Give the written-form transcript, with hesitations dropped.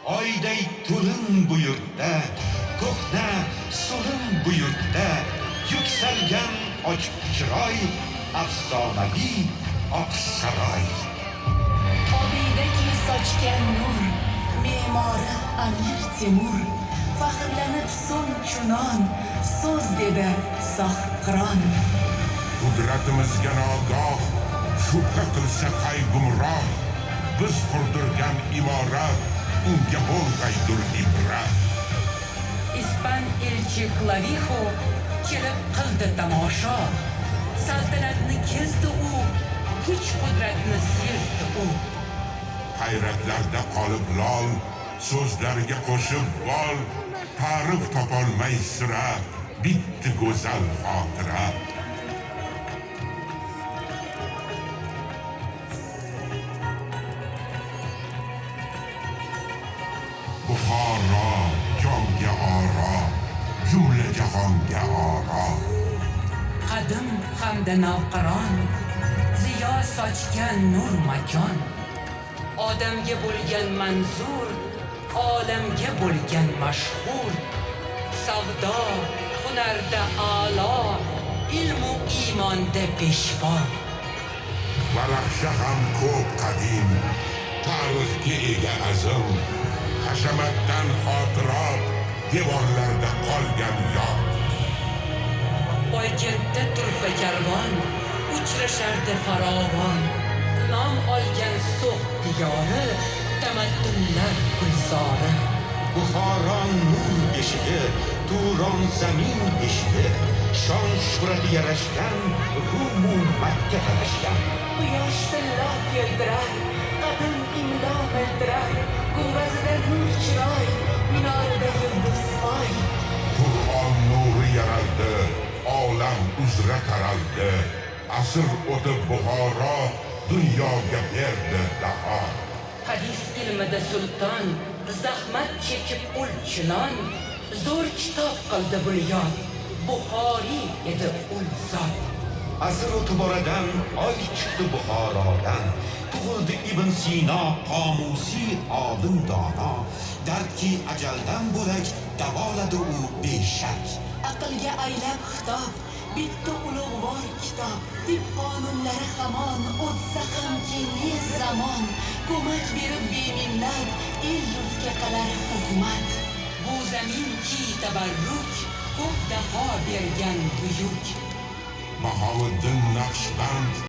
Oyday to'lin bu yurtda, ko'hna so'lim bu yurtda, yuksalgan ochiq chiroy, afsonaviy oq saroy. Obidaki sochgan nur, me'mori Amir Temur, faxrlanib so'ng chunon, so'z dedi sohibqiron. Qudratimizga nogoh, shubha qilsa hay gumroh, biz qurdirgan imorat, unga bo'lg'aydur ibrat. Ispan elchi Clavijo kelib qildi tamosha, saltanatni kezdi u, kuch qudratni sezdi u. Hayratlarda qolib lol, so'zlariga qo'shib bol, ta'rif topolmay sira, bitti go'zal xotira. Buxoro jonga oro, jumla jahonga oro. Qadim hamda navqiron, ziyo sochgan nur makon. Odamga bo'lgan manzur, olamga bo'lgan mashhur. Savdo, hunarda a'lo, ilmu iymonda peshvo. Varaxsha ham ko'p qadim, tarixga ega azim, hashamatdan xotirot, devorlarda qolgan yod. Poykentda turfa karvon, uchrashardi farovon. Nom olgan so'q diyori, tamaddunlar gulzori. Buxoron nur beshigi, Turon zamin eshigi, shon shuhrati yarashgan, Rumu Makka talashgan. Quyosh tillab yildirar, qadim imlo mildirar, gumbazida nur chiroy, minorida yulduz oy. Qur'on nuri yaraldi, olam uzra taraldi. Asr o'tib Buxoro dunyoga berdi daho. Hadis ilmida sulton, zahmat chekib ul chilon, zo'r kitob qildi bunyod, Buxoriy edi ul zot. Asr o'tib oradan oy chiqdi Buxorodan, tug'ildi Ibn Sino qomusiy olim dono. Dardki ajaldan bo'lak davoladi u beshak. Aqlga aylab xitob, bitta ulug'vor kitob. Tib qonunlari hamon, o'tsa ham keyingi zamon. Ko'mak berib beminnat, el yurtga qilar xizmat. Bu zaminki tabarruk, ko'p daho bergan buyuk. Bahouddin Naqshband